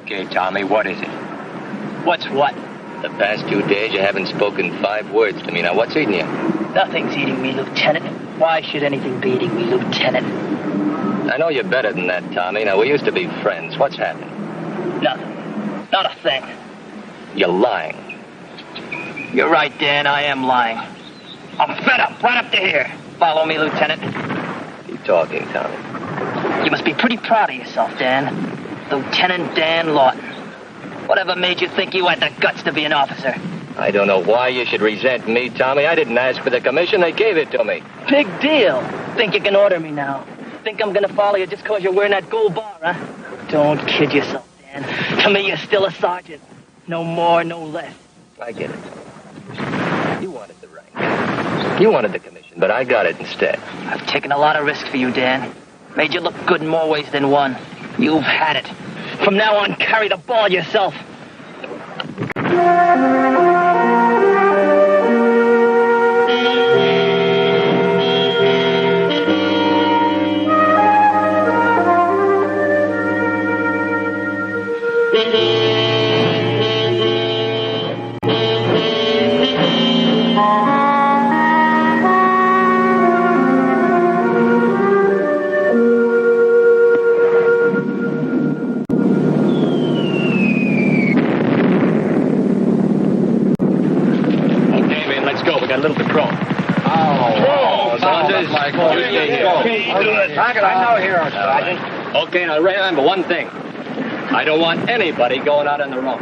Okay, Tommy, what is it? What's what? The past 2 days you haven't spoken 5 words to me. Now, what's eating you? Nothing's eating me, Lieutenant. Why should anything be eating me, Lieutenant? I know you're better than that, Tommy. Now, we used to be friends. What's happened? Nothing. Not a thing. You're lying. You're right, Dan. I am lying. I'm fed up. Right up to here. Follow me, Lieutenant. Keep talking, Tommy. You must be pretty proud of yourself, Dan. Lieutenant Dan Lawton. Whatever made you think you had the guts to be an officer? I don't know why you should resent me, Tommy. I didn't ask for the commission. They gave it to me. Big deal. Think you can order me now? Think I'm gonna follow you just because you're wearing that gold bar, huh? Don't kid yourself, Dan. To me, you're still a sergeant. No more, no less. I get it. You wanted the rank. You wanted the commission, but I got it instead. I've taken a lot of risk for you, Dan. Made you look good in more ways than one. You've had it. From now on, carry the ball yourself. Okay, now remember one thing. I don't want anybody going out on their own.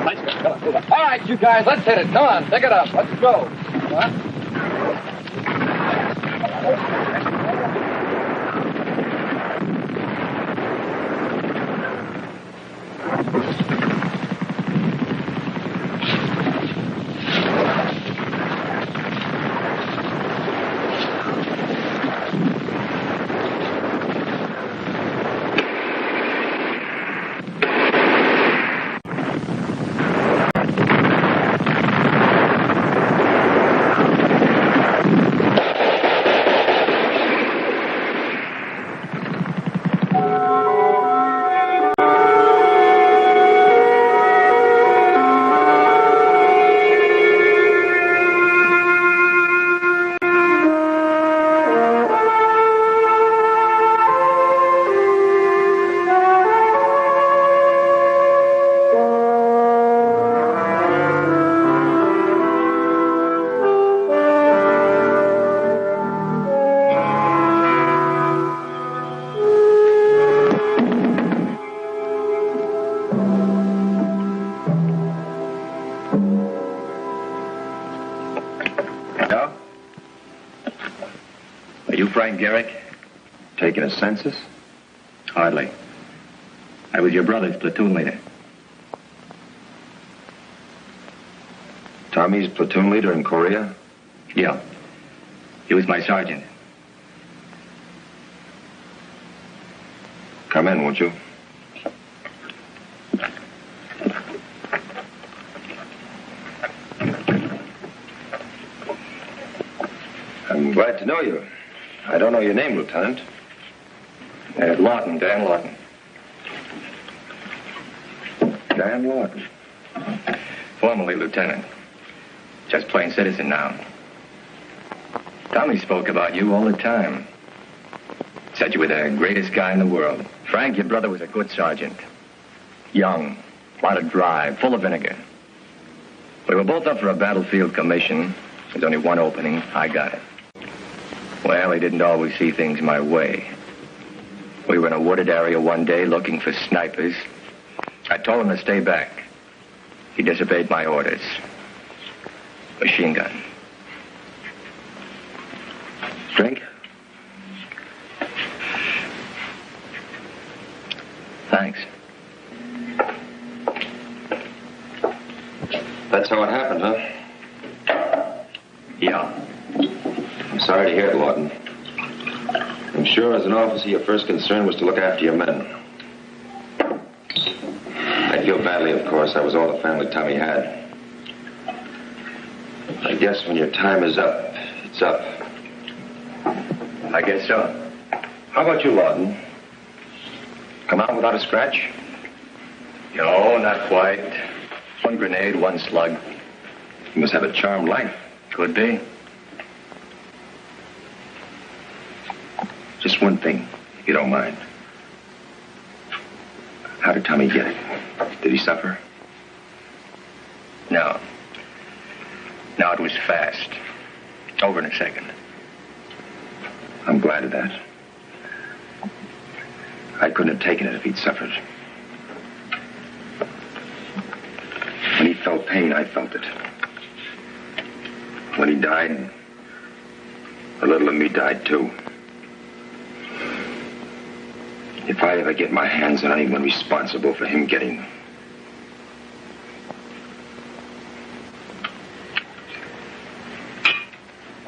Let's go. Come on, move on. All right, you guys, let's hit it. Come on, pick it up. Let's go. Huh? Garrick? Taking a census? Hardly. I was your brother's platoon leader. Tommy's platoon leader in Korea? Yeah. He was my sergeant. Come in, won't you? I'm glad to know you. I don't know your name, Lieutenant. Lawton, Dan Lawton. Dan Lawton. Formerly Lieutenant. Just plain citizen now. Tommy spoke about you all the time. Said you were the greatest guy in the world. Frank, your brother was a good sergeant. Young, a lot of drive, full of vinegar. We were both up for a battlefield commission. There's only one opening. I got it. Well, he didn't always see things my way. We were in a wooded area one day looking for snipers. I told him to stay back. He disobeyed my orders. Machine gun. Drink? Thanks. That's how it happened, huh? Yeah. I'm sorry to hear it, Lawton. I'm sure as an officer, your first concern was to look after your men. I feel badly, of course. That was all the family Tommy had. I guess when your time is up, it's up. I guess so. How about you, Lawton? Come out without a scratch? No, not quite. One grenade, one slug. You must have a charmed life. Could be. Just one thing, if you don't mind. How did Tommy get it? Did he suffer? No. No, it was fast. Over in a second. I'm glad of that. I couldn't have taken it if he'd suffered. When he felt pain, I felt it. When he died, a little of me died too. If I ever get my hands on anyone responsible for him getting...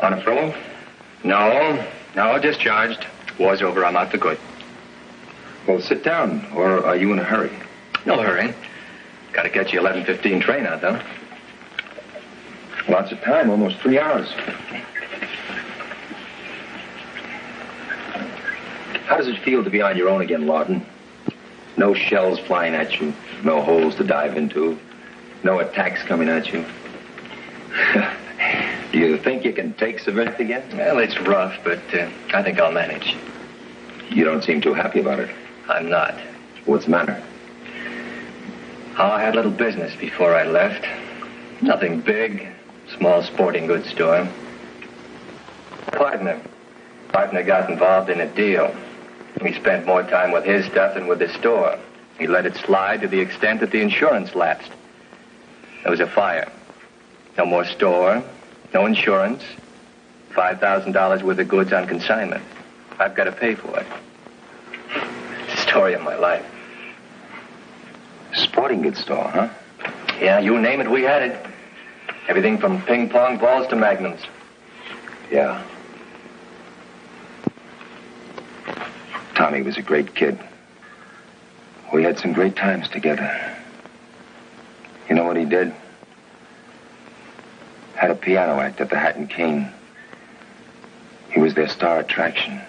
On a furlough? No, discharged. War's over, I'm out for good. Well, sit down, or are you in a hurry? No hurry. Gotta catch the 11:15 train out, though. Lots of time, almost 3 hours. How does it feel to be on your own again, Lawton? No shells flying at you, no holes to dive into, no attacks coming at you. Do you think you can take Savannah again? Well, it's rough, but I think I'll manage. You don't seem too happy about it. I'm not. What's the matter? Oh, I had a little business before I left. Nothing big. Small sporting goods store. Partner got involved in a deal. He spent more time with his stuff than with the store. He let it slide to the extent that the insurance lapsed. There was a fire. No more store, no insurance, $5,000 worth of goods on consignment. I've got to pay for it. It's the story of my life. Sporting goods store, huh? Yeah, you name it, we had it. Everything from ping pong balls to magnums. Yeah. Tommy was a great kid. We had some great times together. You know what he did? Had a piano act at the Hat and Cane. He was their star attraction.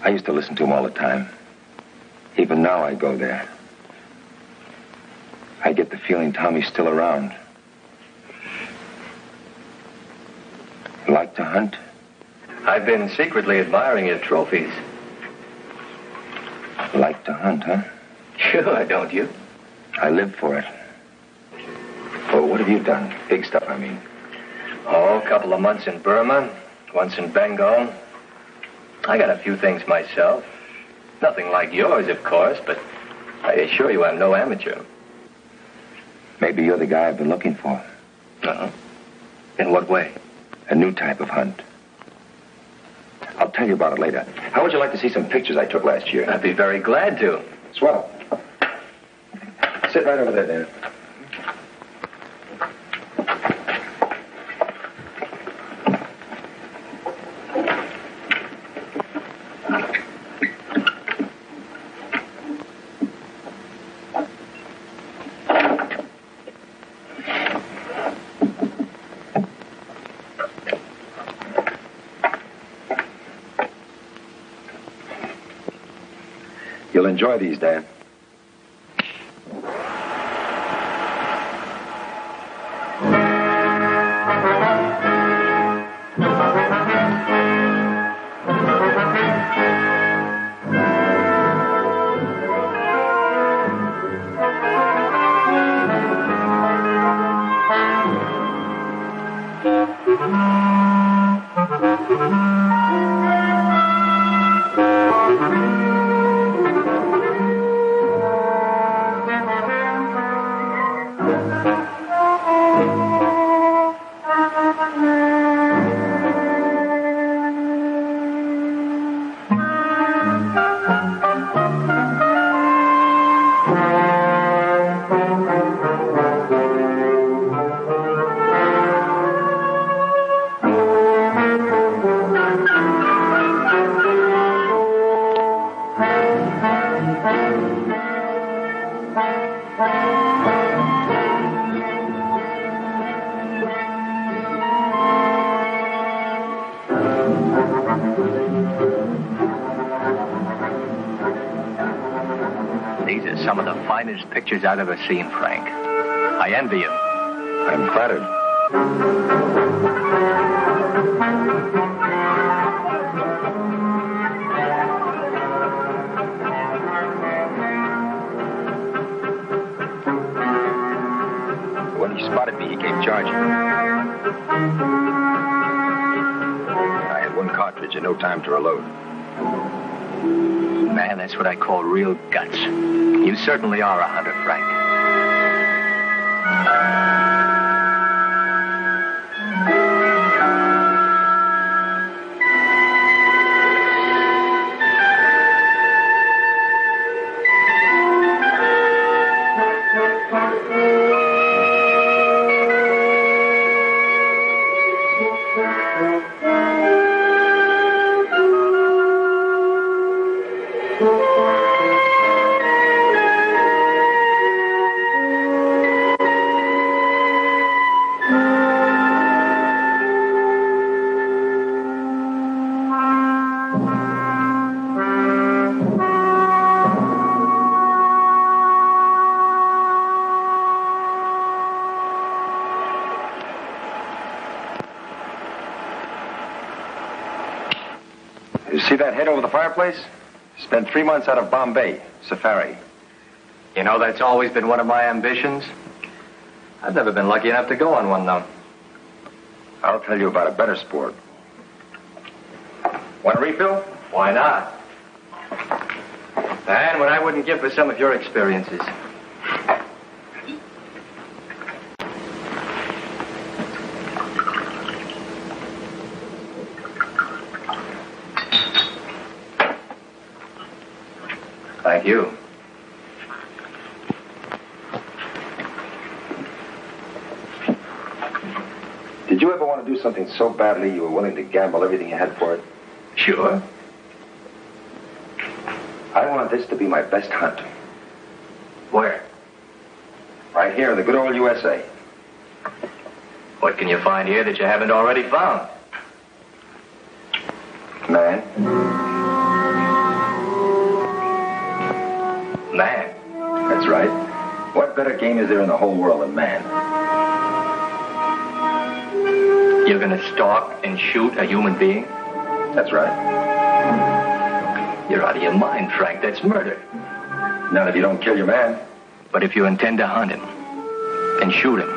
I used to listen to him all the time. Even now I go there. I get the feeling Tommy's still around. You like to hunt? I've been secretly admiring your trophies. Like to hunt, huh? Sure, don't you? I live for it. Well, what have you done? Big stuff, I mean. Oh, a couple of months in Burma, once in Bengal. I got a few things myself. Nothing like yours, of course, but I assure you I'm no amateur. Maybe you're the guy I've been looking for. Uh-huh. In what way? A new type of hunt. I'll tell you about it later. How would you like to see some pictures I took last year? I'd be very glad to. Swell. Sit right over there, Dan. You'll enjoy these, Dan. These are some of the finest pictures I've ever seen, Frank. I envy you. I'm flattered. When he spotted me, he came charging. I had one cartridge and no time to reload. Man, that's what I call real guts. You certainly are a hunter, Frank. See that head over the fireplace? Spent 3 months out of Bombay, safari. You know, that's always been one of my ambitions. I've never been lucky enough to go on one, though. I'll tell you about a better sport. Want a refill? Why not? And what I wouldn't give for some of your experiences. Thank you. Did you ever want to do something so badly you were willing to gamble everything you had for it? Sure. I want this to be my best hunt. Where? Right here in the good old USA. What can you find here that you haven't already found? Man. Man. That's right. What better game is there in the whole world than man? You're gonna stalk and shoot a human being? That's right. You're out of your mind, Frank. That's murder. Not if you don't kill your man. But if you intend to hunt him and shoot him,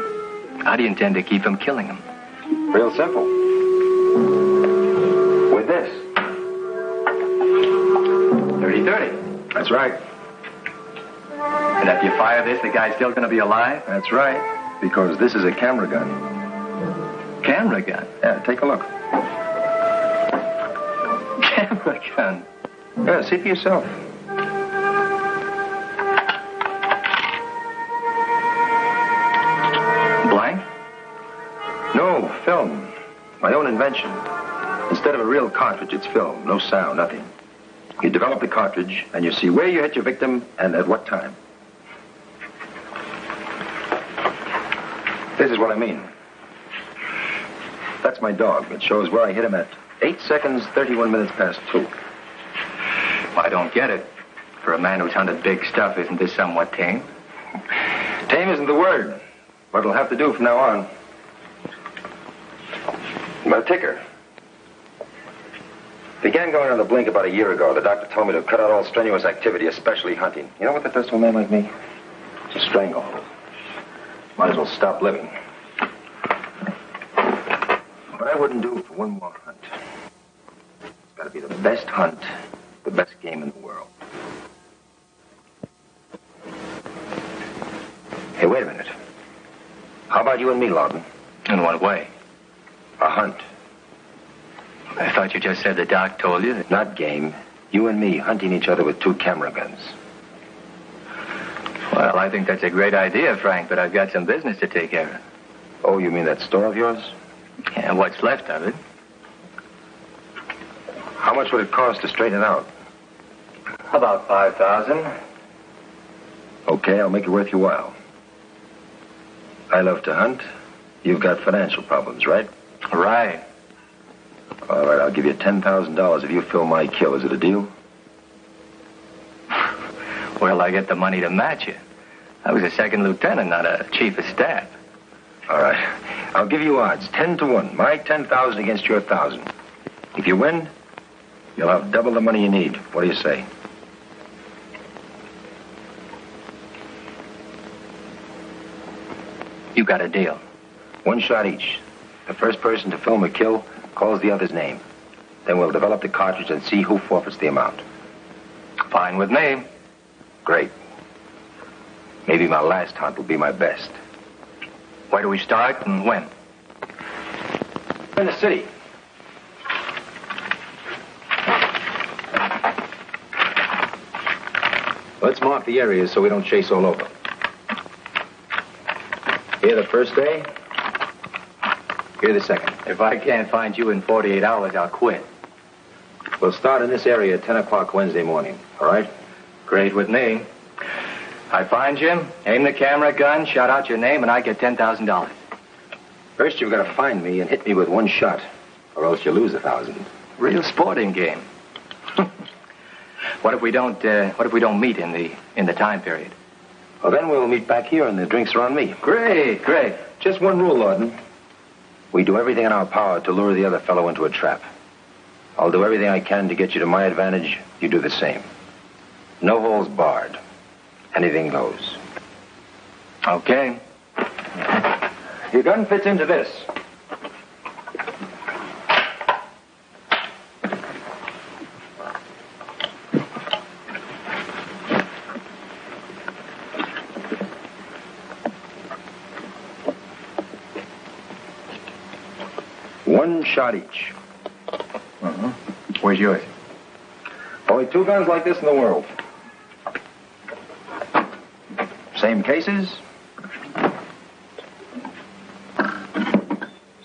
how do you intend to keep from killing him? Real simple. With this. 30-30. That's right. And if you fire this, the guy's still gonna be alive? That's right. Because this is a camera gun. Camera gun? Yeah, take a look. Camera gun? Yeah, see for yourself. Blank? No, film. My own invention. Instead of a real cartridge, it's film. No sound, nothing. You develop the cartridge, and you see where you hit your victim and at what time. This is what I mean. That's my dog. It shows where I hit him at 8 seconds, 31 minutes past 2. I don't get it. For a man who's hunted big stuff, isn't this somewhat tame? Tame isn't the word, but it'll have to do from now on. My ticker. Began going on the blink about a year ago. The doctor told me to cut out all strenuous activity, especially hunting. You know what that does to a man like me? It's a stranglehold. Might as well stop living. What I wouldn't do for one more hunt. It's got to be the best hunt, the best game in the world. Hey, wait a minute. How about you and me, Lawton? In what way? A hunt. I thought you just said the doc told you that... Not game. You and me hunting each other with 2 camera guns. Well, I think that's a great idea, Frank, but I've got some business to take care of. Oh, you mean that store of yours? Yeah, what's left of it. How much would it cost to straighten it out? About $5,000. Okay, I'll make it worth your while. I love to hunt. You've got financial problems, right? Right. All right, I'll give you $10,000 if you fill my kill. Is it a deal? Where'll I get the money to match it? I was a second lieutenant, not a chief of staff. All right. I'll give you odds, 10-1. My 10,000 against your 1,000. If you win, you'll have double the money you need. What do you say? You got a deal. One shot each. The first person to film a kill calls the other's name. Then we'll develop the cartridge and see who forfeits the amount. Fine with me. Great. Maybe my last hunt will be my best. Where do we start and when? In the city. Let's mark the areas so we don't chase all over. Here the first day. Here the second. If I can't find you in 48 hours, I'll quit. We'll start in this area at 10 o'clock Wednesday morning, all right? Great with me. I find you, aim the camera gun, shout out your name, and I get $10,000. First, you've got to find me and hit me with one shot, or else you lose 1,000. Real sporting game. What if we don't meet in the time period? Well, then we'll meet back here, and the drinks are on me. Great. Just one rule, Ordung. We do everything in our power to lure the other fellow into a trap. I'll do everything I can to get you to my advantage. You do the same. No holes barred. Anything goes. Okay. Your gun fits into this. One shot each. Where's yours? Only 2 guns like this in the world. Same cases.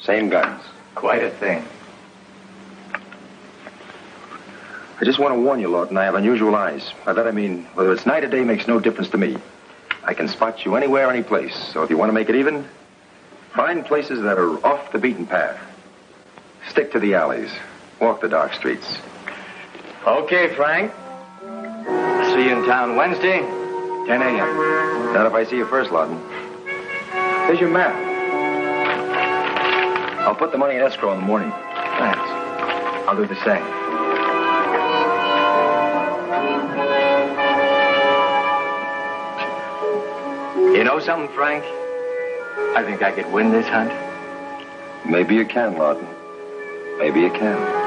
Same guns. Quite a thing. I just want to warn you, Lawton, I have unusual eyes. By that I mean, whether it's night or day makes no difference to me. I can spot you anywhere, any place. So if you want to make it even, find places that are off the beaten path. Stick to the alleys. Walk the dark streets. Okay, Frank. See you in town Wednesday, 10 a.m. Not if I see you first, Lawton. Here's your map. I'll put the money in escrow in the morning. Thanks. I'll do the same. You know something, Frank? I think I could win this hunt. Maybe you can, Lawton. Maybe you can.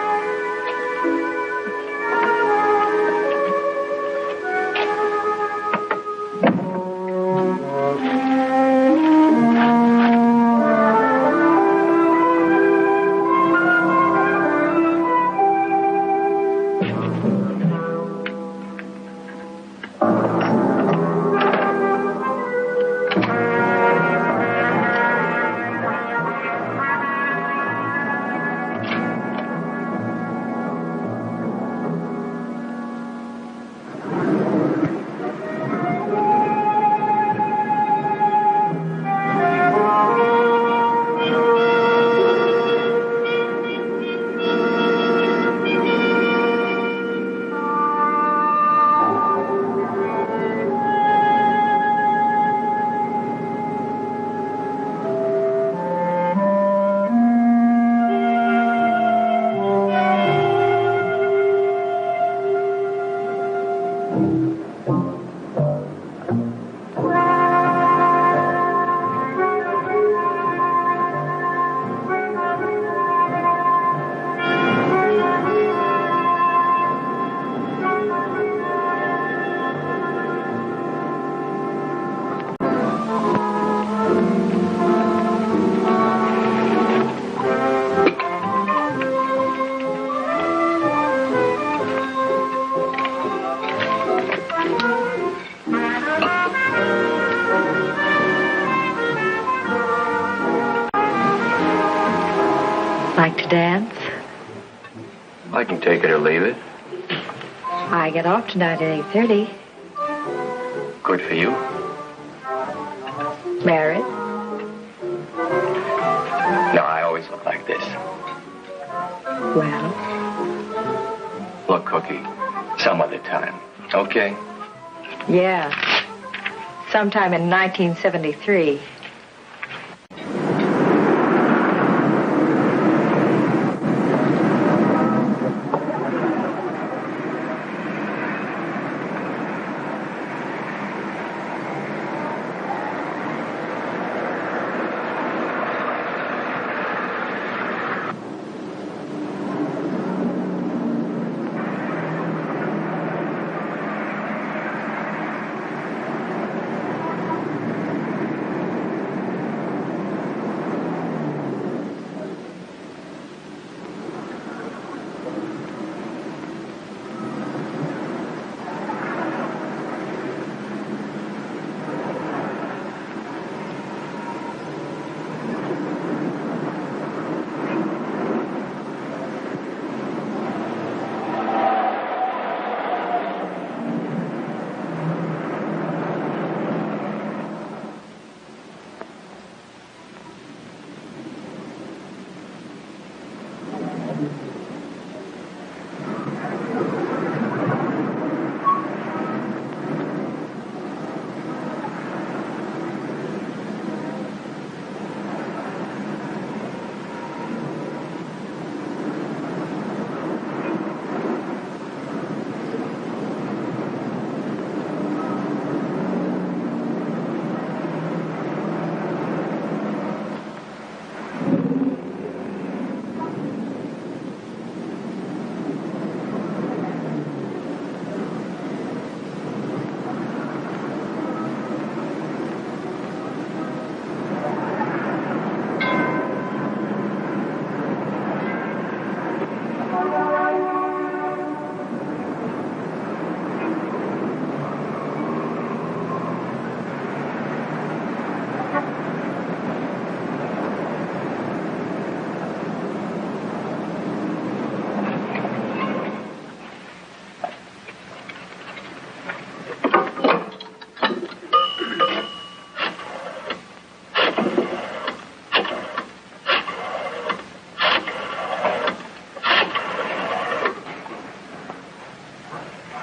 Like to dance? I can take it or leave it. I get off tonight at 8:30. Good for you. Married? No, I always look like this. Well, Look, Cookie, some other time. Okay? Yeah. Sometime in 1973.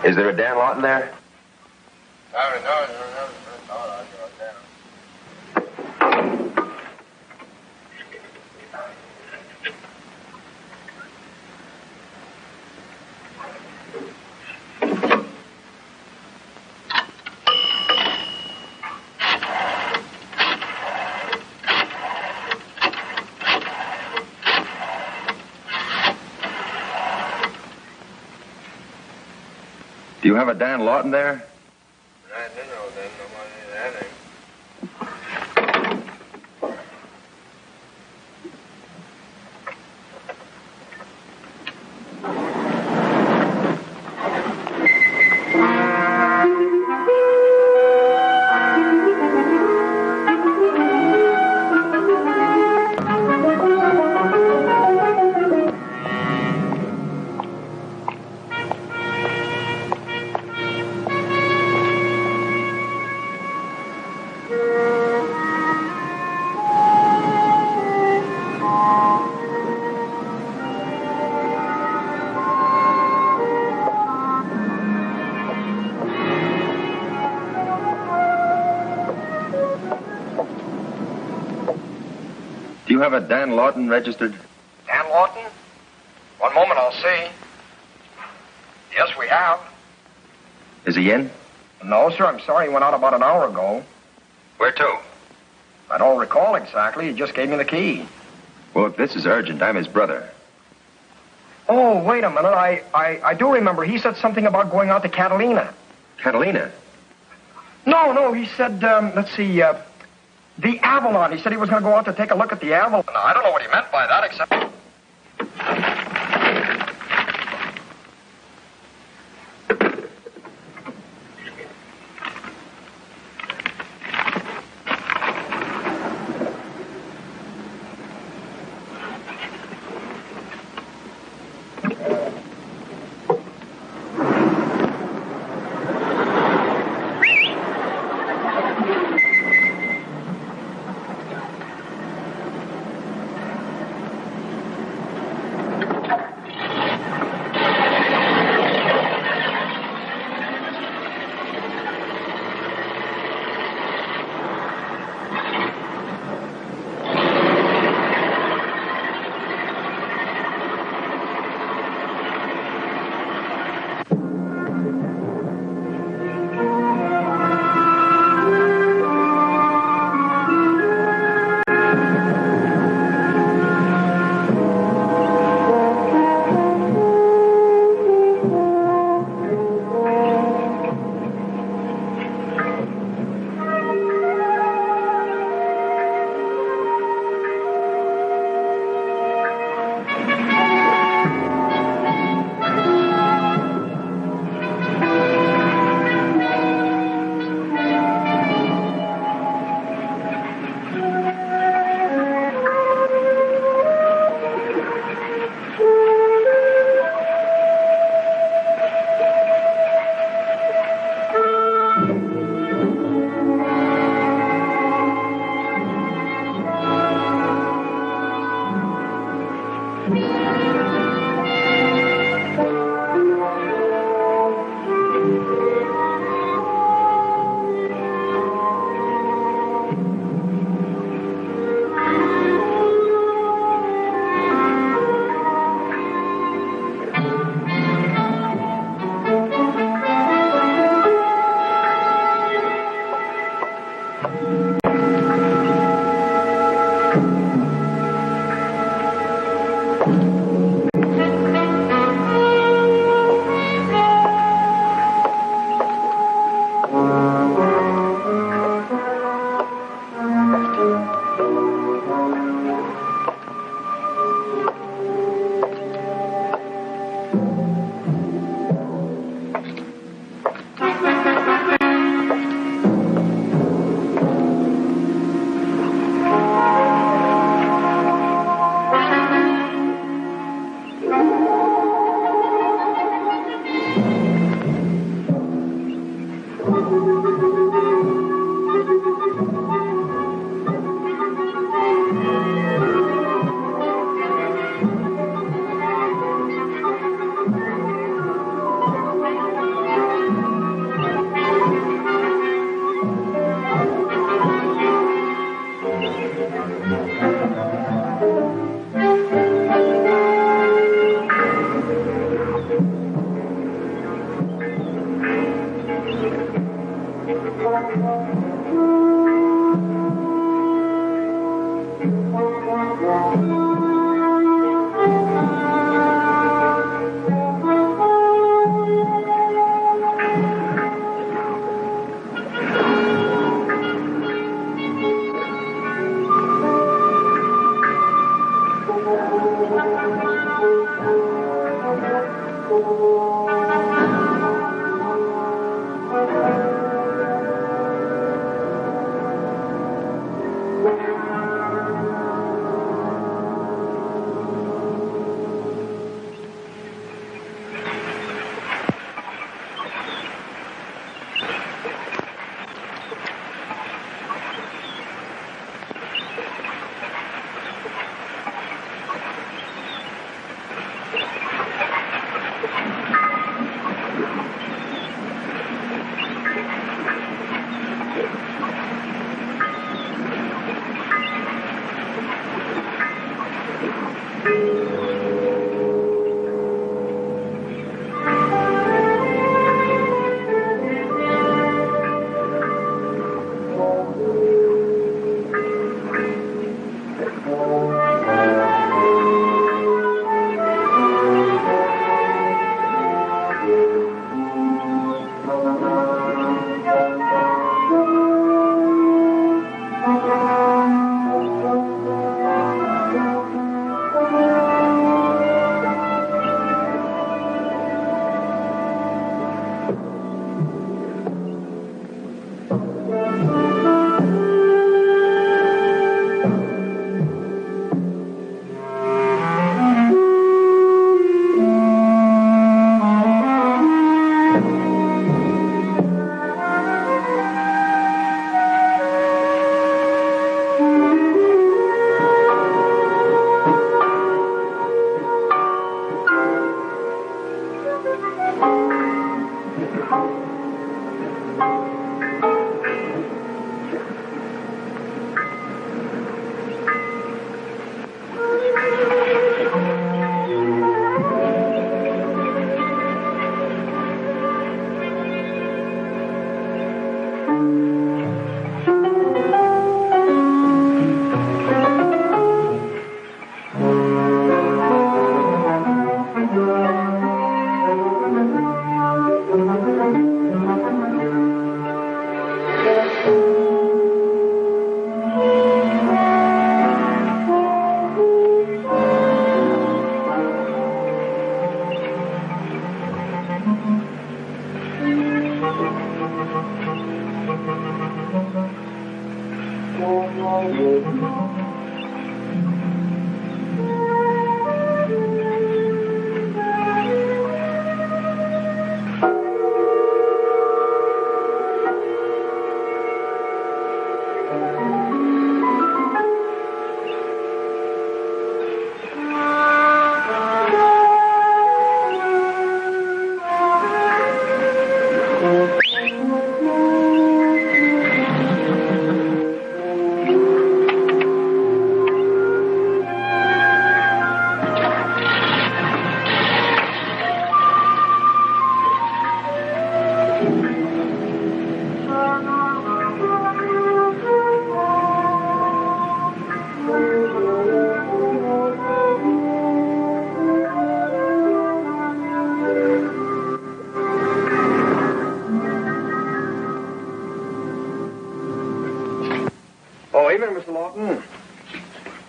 Is there a Dan Lawton there? Do you have a Dan Lawton there? Do you have a Dan Lawton registered? Dan Lawton? One moment, I'll see. Yes, we have. Is he in? No, sir, I'm sorry. He went out about an hour ago. Where to? I don't recall exactly. He just gave me the key. Well, if this is urgent, I'm his brother. Oh, wait a minute. I do remember. He said something about going out to Catalina. Catalina? No, he said, let's see, the Avalon. He said he was going to go out to take a look at the Avalon. Now, I don't know what he meant by that, except...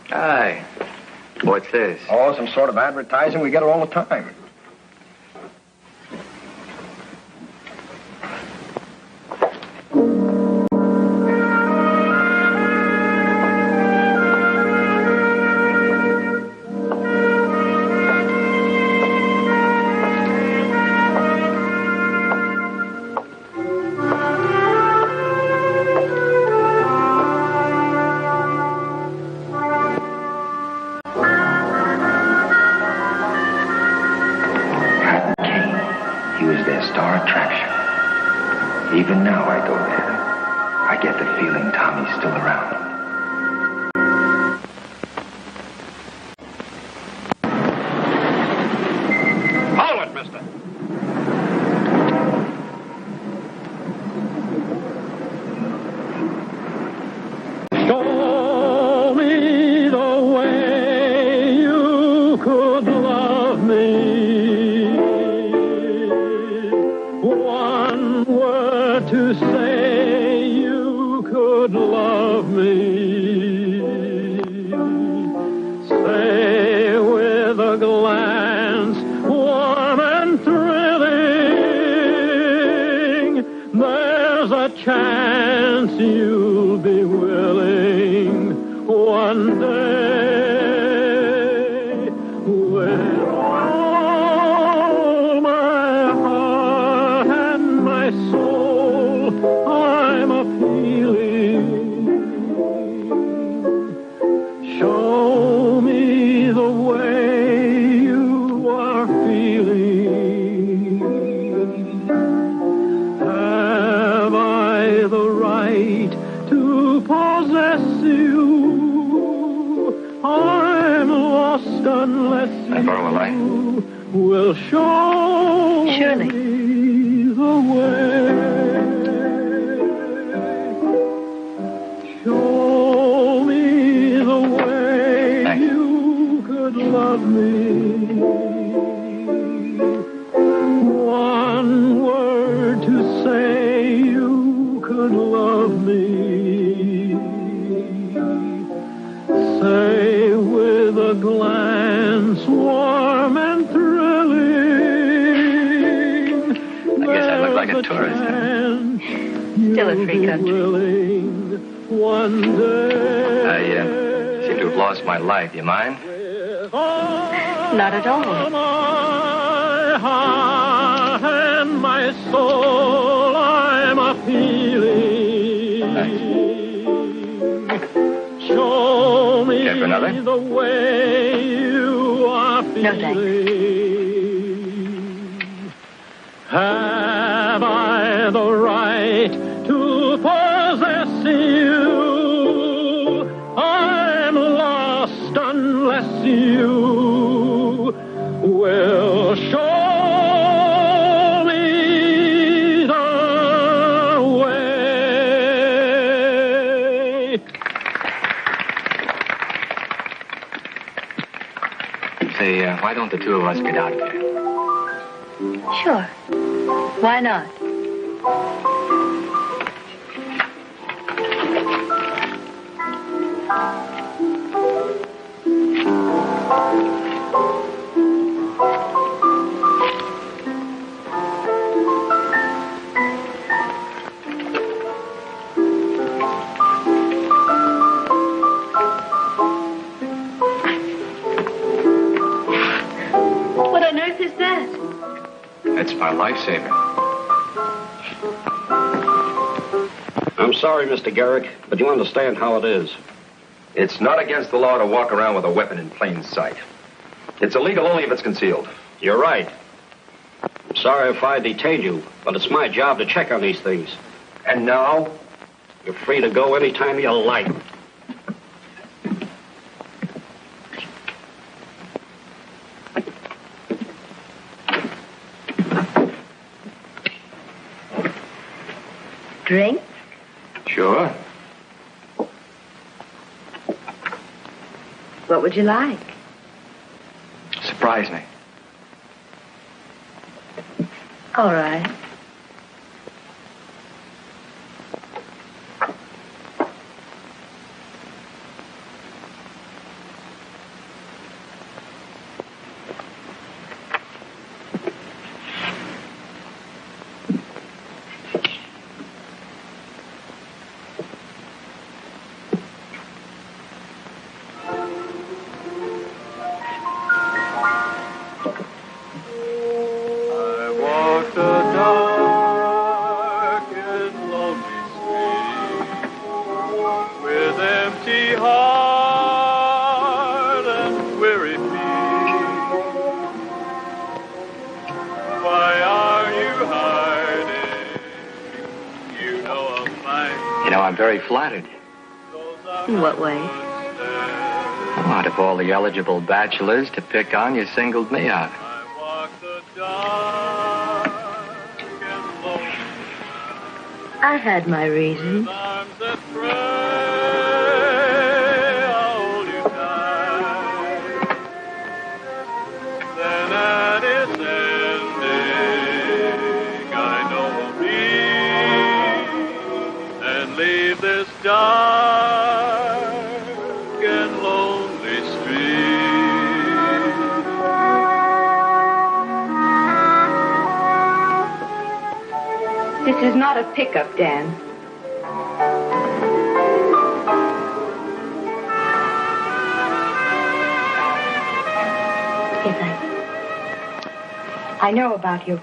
Hi. What's this? Oh, some sort of advertising. We get it all the time. satisfaction. Even now I go there. I get the feeling Tommy's still around. Follow it, mister. Show me the way you could love me. One word to say you could love me. Say with a glance warm and thrilling, there's a chance you'll be willing one day with all my heart and my soul I'm a-feeling. Show me the way you are feeling. Have I the right to possess you? I'm lost unless Can I borrow a light? you will show Surely. me the way. Show me the way Thanks. you could love me. One word to say you could love me. Say with a glance warm and thrilling. I guess I look like a tourist, huh? Still a free country. One day. I seem to have lost my light. Do you mind? Not at all. My heart and my soul, I'm a-feeling. Show me Care for another? the way you are feeling. No, thanks. Have I the right to possess you? I'm lost unless you will show me the way. Say, why don't the two of us get out of here? Sure. Why not? What on earth is that? That's my lifesaver. I'm sorry, Mr. Garrick, but you understand how it is. It's not against the law to walk around with a weapon in plain sight. It's illegal only if it's concealed. You're right. I'm sorry if I detained you, but it's my job to check on these things. And now? You're free to go anytime you like. Drink? Sure. What would you like? Surprise me. All right. I walked the dark know, I'm very flattered. In what way? Well, out of all the eligible bachelors to pick on, you singled me out. I had my reasons. This dark and lonely street. This is not a pickup, Dan. Yes, I know about you.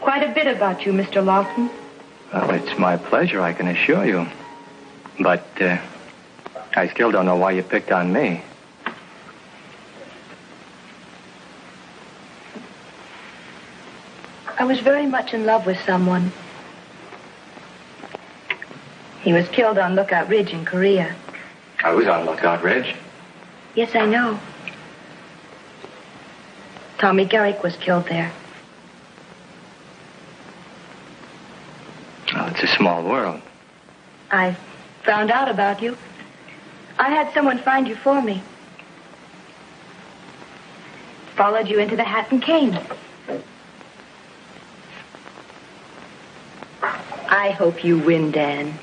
Quite a bit about you, Mr. Lawson. Well, it's my pleasure, I can assure you. But, I still don't know why you picked on me. I was very much in love with someone. He was killed on Lookout Ridge in Korea. I was on Lookout Ridge. Yes, I know. Tommy Garrick was killed there. Well, it's a small world. I found out about you. I had someone find you for me. Followed you into the Hat and Cane. I hope you win, Dan.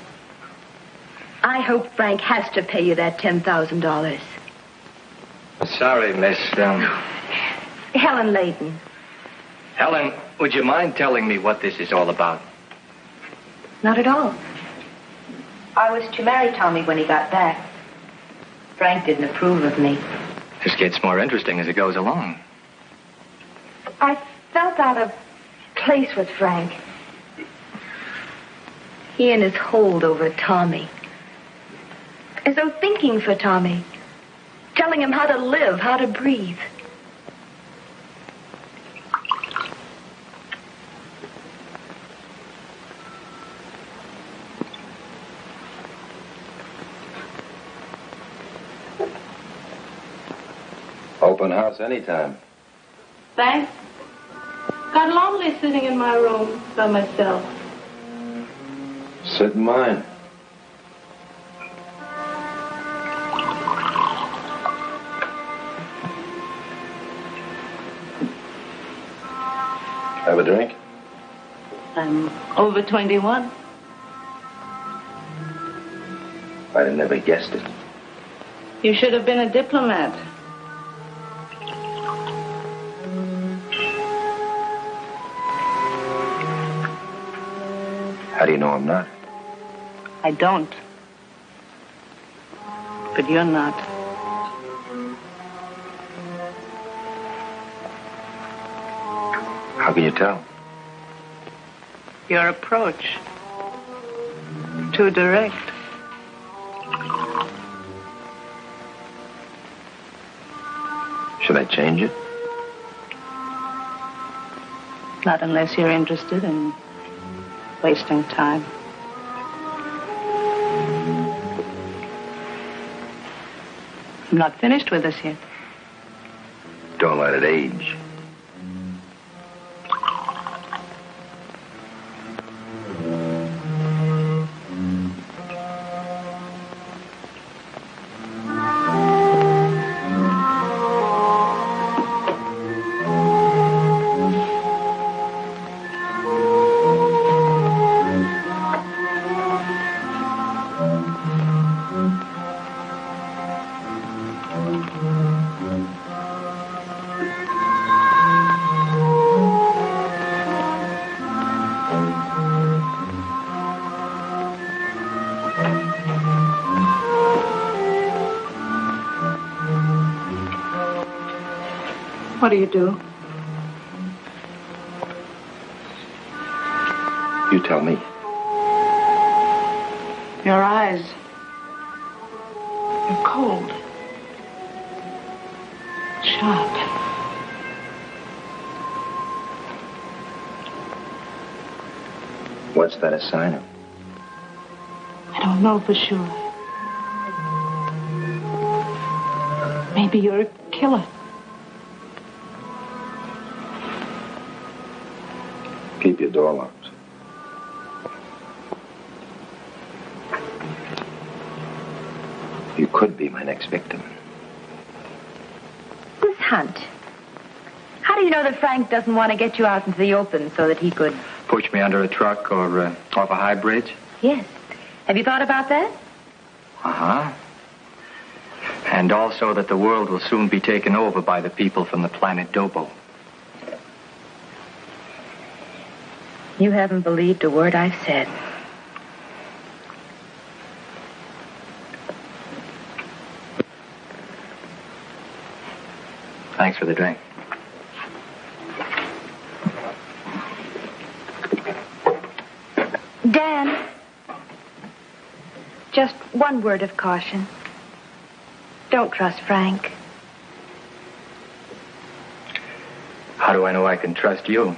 I hope Frank has to pay you that $10,000. Sorry, Miss, Helen Layton. Helen, would you mind telling me what this is all about? Not at all. I was to marry Tommy when he got back. Frank didn't approve of me. This gets more interesting as it goes along. I felt out of place with Frank. He and his hold over Tommy. As though thinking for Tommy. Telling him how to live, how to breathe. Open house anytime. Thanks. Got lonely sitting in my room by myself. Sit in mine. Have a drink? I'm over 21. I'd have never guessed it. You should have been a diplomat. How do you know I'm not? I don't. But you're not. How can you tell? Your approach. Too direct. Should I change it? Not unless you're interested in wasting time. I'm not finished with us yet. Don't let it age. What do you do? You tell me. Your eyes. You're cold. Sharp. What's that a sign of? I don't know for sure. Maybe you're a killer. Keep your door locked. You could be my next victim. Miss Hunt, how do you know that Frank doesn't want to get you out into the open so that he could... Push me under a truck or off a high bridge? Yes. Have you thought about that? Uh-huh. And also that the world will soon be taken over by the people from the planet Dobo. You haven't believed a word I've said. Thanks for the drink. Dan, just one word of caution. Don't trust Frank. How do I know I can trust you?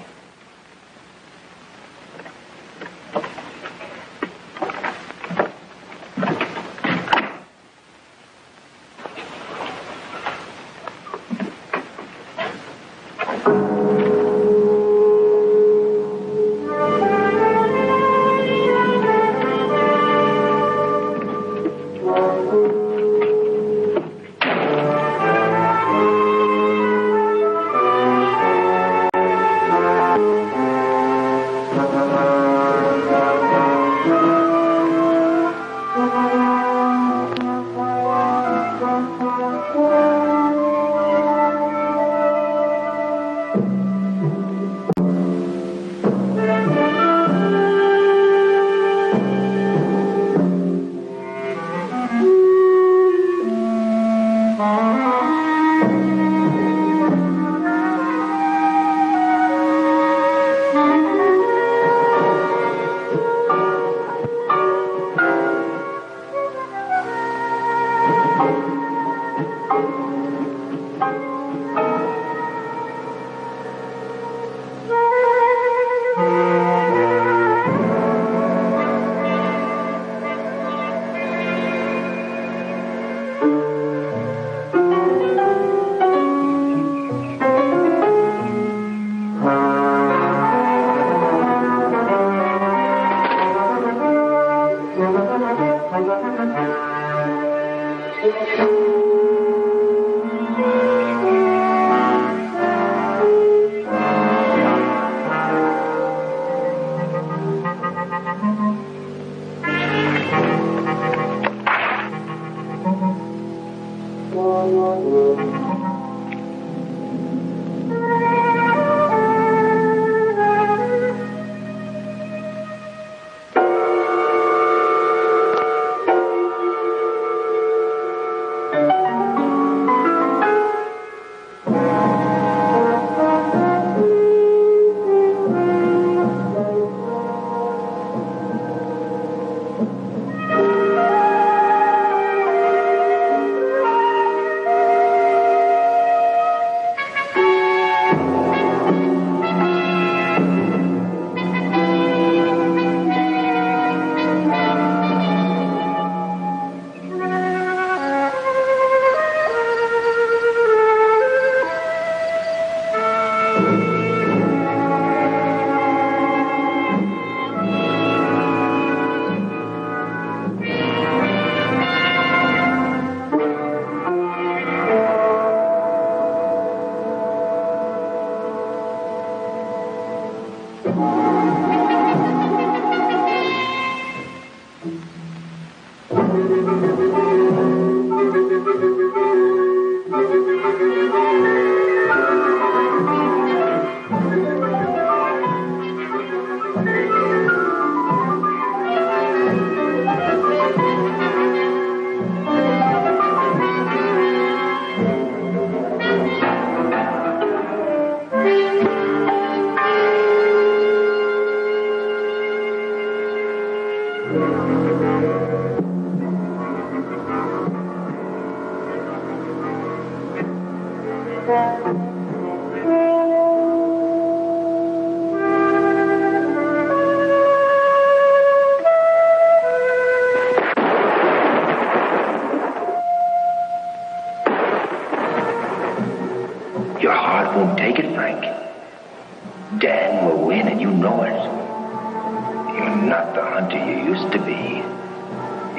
not the hunter you used to be.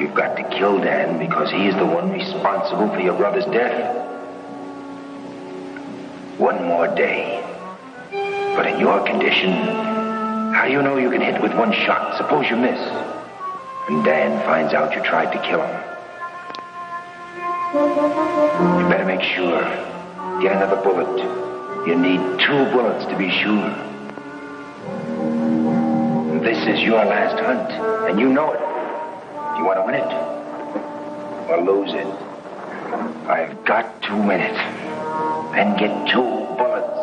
You've got to kill Dan because he is the one responsible for your brother's death. One more day. But in your condition, how do you know you can hit with one shot? Suppose you miss. And Dan finds out you tried to kill him. You better make sure. Get another bullet. You need 2 bullets to be sure. This is your last hunt, and you know it. Do you want to win it? Or lose it? I've got to win it. Then get 2 bullets.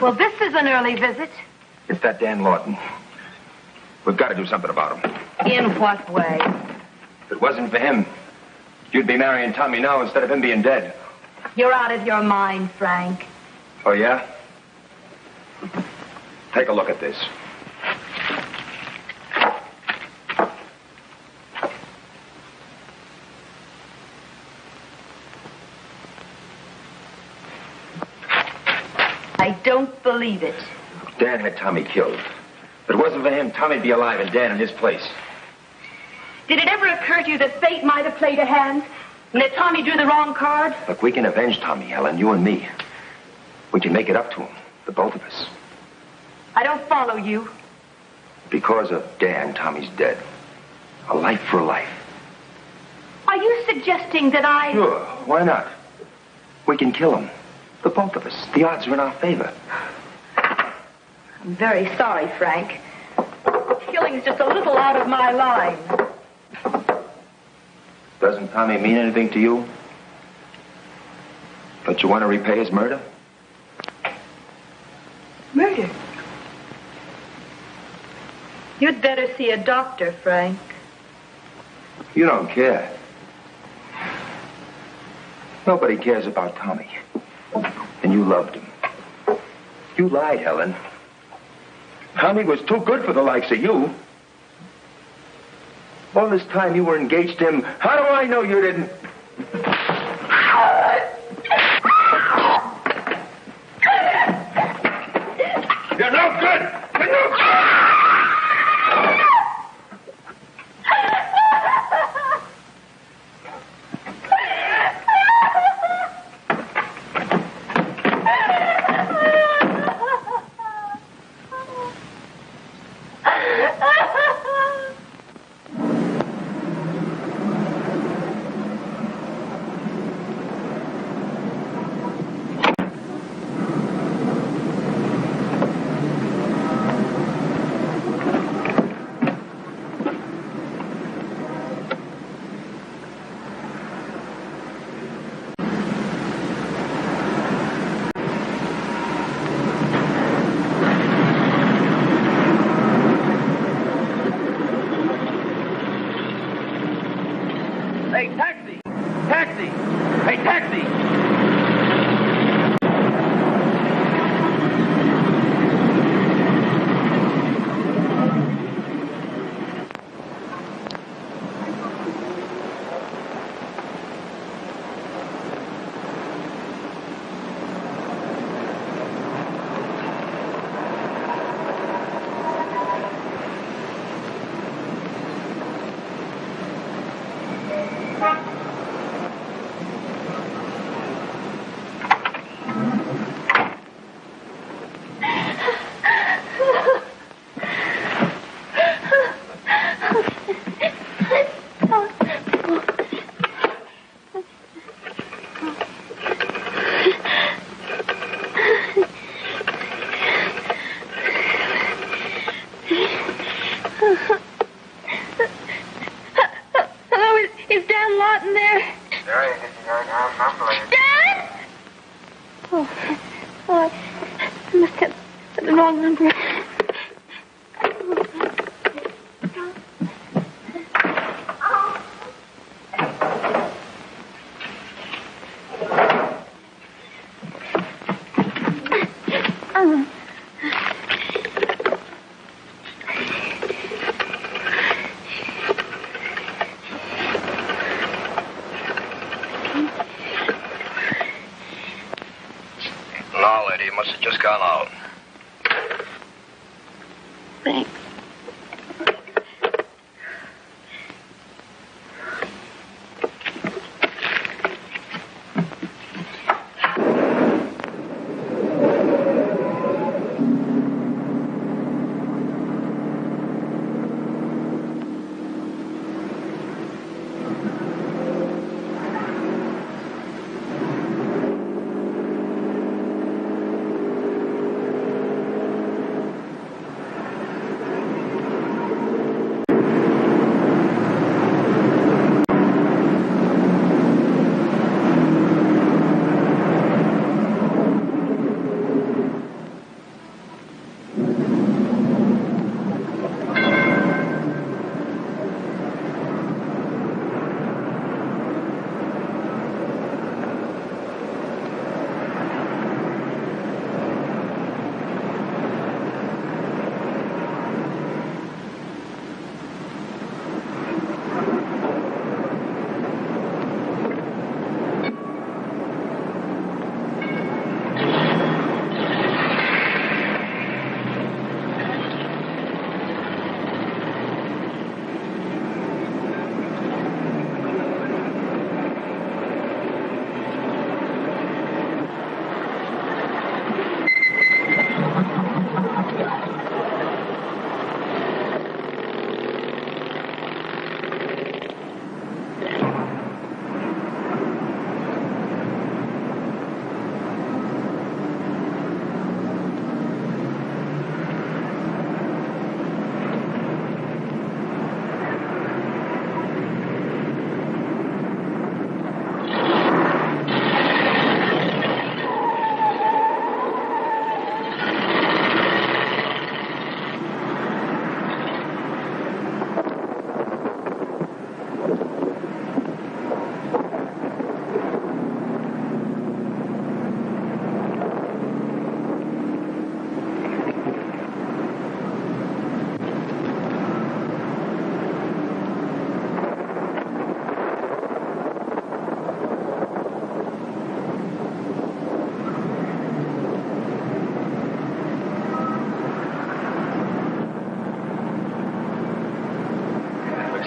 Well, this is an early visit. It's that Dan Lawton. We've got to do something about him. In what way? If it wasn't for him, you'd be marrying Tommy now instead of him being dead. You're out of your mind, Frank. Oh, yeah? Take a look at this. I don't believe it. Dan had Tommy killed. If it wasn't for him, Tommy'd be alive and Dan in his place. Did it ever occur to you that fate might have played a hand? And that Tommy drew the wrong card? Look, we can avenge Tommy, Helen, you and me. We can make it up to him, the both of us. I don't follow you. Because of Dan, Tommy's dead. A life for a life. Are you suggesting that I... Sure, why not? We can kill him. The both of us. The odds are in our favor. I'm very sorry, Frank. Killing's just a little out of my line. Doesn't Tommy mean anything to you? Don't you want to repay his murder? Murder? You'd better see a doctor, Frank. You don't care. Nobody cares about Tommy. And you loved him. You lied, Helen. Tommy was too good for the likes of you. All this time you were engaged to him. How do I know you didn't? You're no good! You're no good! I must have the wrong number. No, lady, it must have just gone out. Thanks.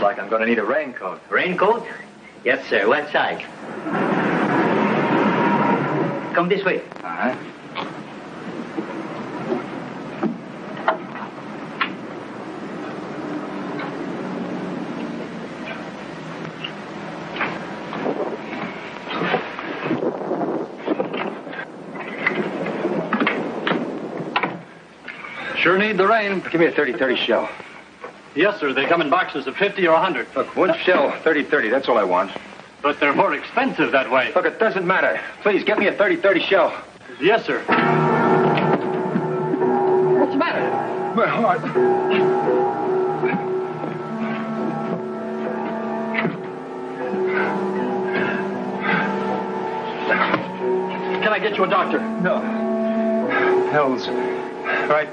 Like I'm going to need a raincoat. Raincoat? Yes, sir. What size? Come this way. Uh-huh. Sure need the rain. Give me a 30-30 shell. Yes, sir. They come in boxes of 50 or 100. Look, one shell, 30-30. That's all I want. But they're more expensive that way. Look, it doesn't matter. Please, get me a 30-30 shell. Yes, sir. What's the matter? My heart. Can I get you a doctor? No. Pills. Right.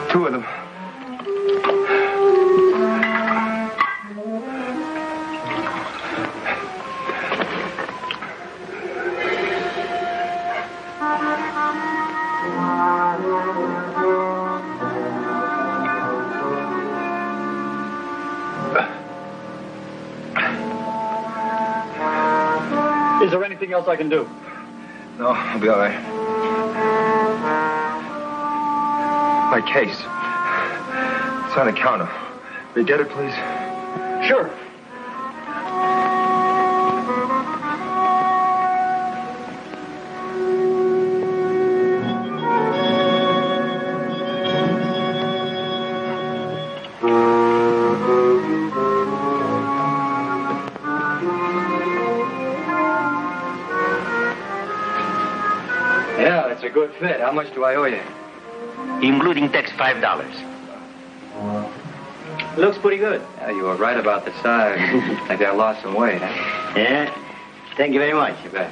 Two of them. Is there anything else I can do? No, I'll be all right. My case. It's on the counter. Will you get it, please? Sure. Yeah, that's a good fit. How much do I owe you? Including tax, $5. Looks pretty good. Yeah, you were right about the size. Think I lost some weight, huh? Yeah? Thank you very much. You bet.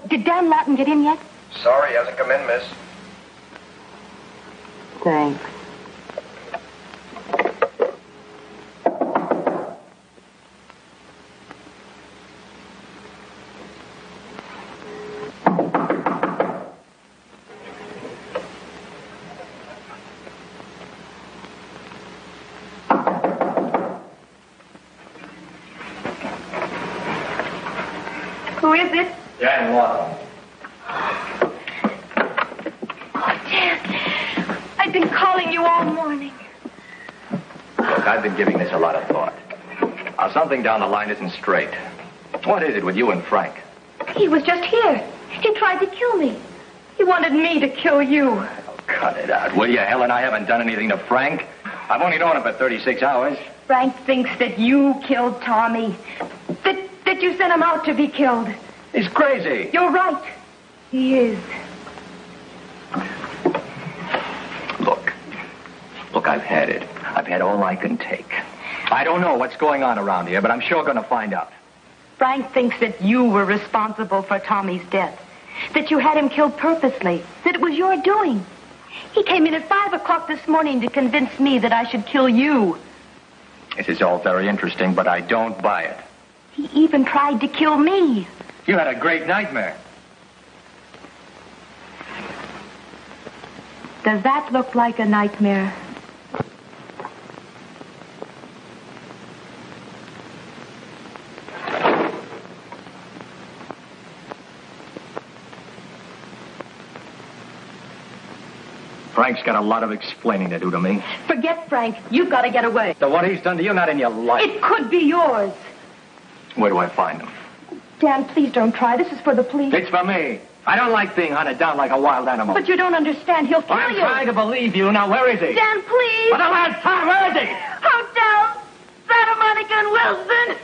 Did Dan Lawton get in yet? Sorry, hasn't come in, miss. Thanks. Who is it? Dan Lawton. Oh, Dan. I've been calling you all morning. Look, I've been giving this a lot of thought. Now, something down the line isn't straight. What is it with you and Frank? He was just here. He tried to kill me. He wanted me to kill you. Oh, cut it out, will you? Helen, I haven't done anything to Frank. I've only known him for 36 hours. Frank thinks that you killed Tommy. That you sent him out to be killed. He's crazy. You're right. He is. Look, I've had it. I've had all I can take. I don't know what's going on around here, but I'm sure going to find out. Frank thinks that you were responsible for Tommy's death. That you had him killed purposely. That it was your doing. He came in at 5 o'clock this morning to convince me that I should kill you. This is all very interesting, but I don't buy it. He even tried to kill me. You had a great nightmare. Does that look like a nightmare? Frank's got a lot of explaining to do to me. Forget Frank. You've got to get away. So what he's done to you, not in your life. It could be yours. Where do I find him? Dan, please don't try. This is for the police. It's for me. I don't like being hunted down like a wild animal. But you don't understand. He'll kill I'm you. trying to believe you. Now, where is he? Dan, please. For the last time, where is he? Hotel Santa Monica and Wilson.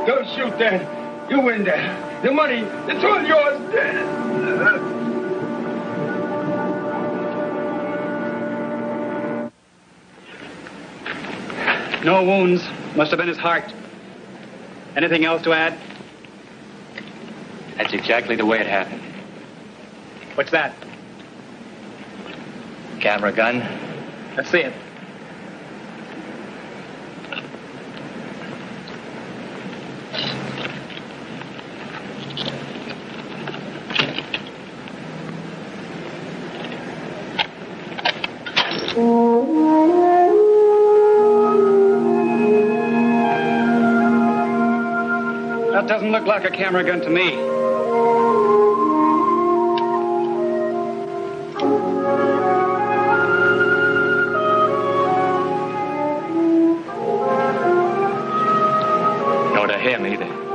Don't shoot, Dad. You win, Dad. The money, it's all yours, Dad. No wounds. Must have been his heart. Anything else to add? That's exactly the way it happened. What's that? Camera gun. Let's see it. That doesn't look like a camera gun to me. Nor to him either.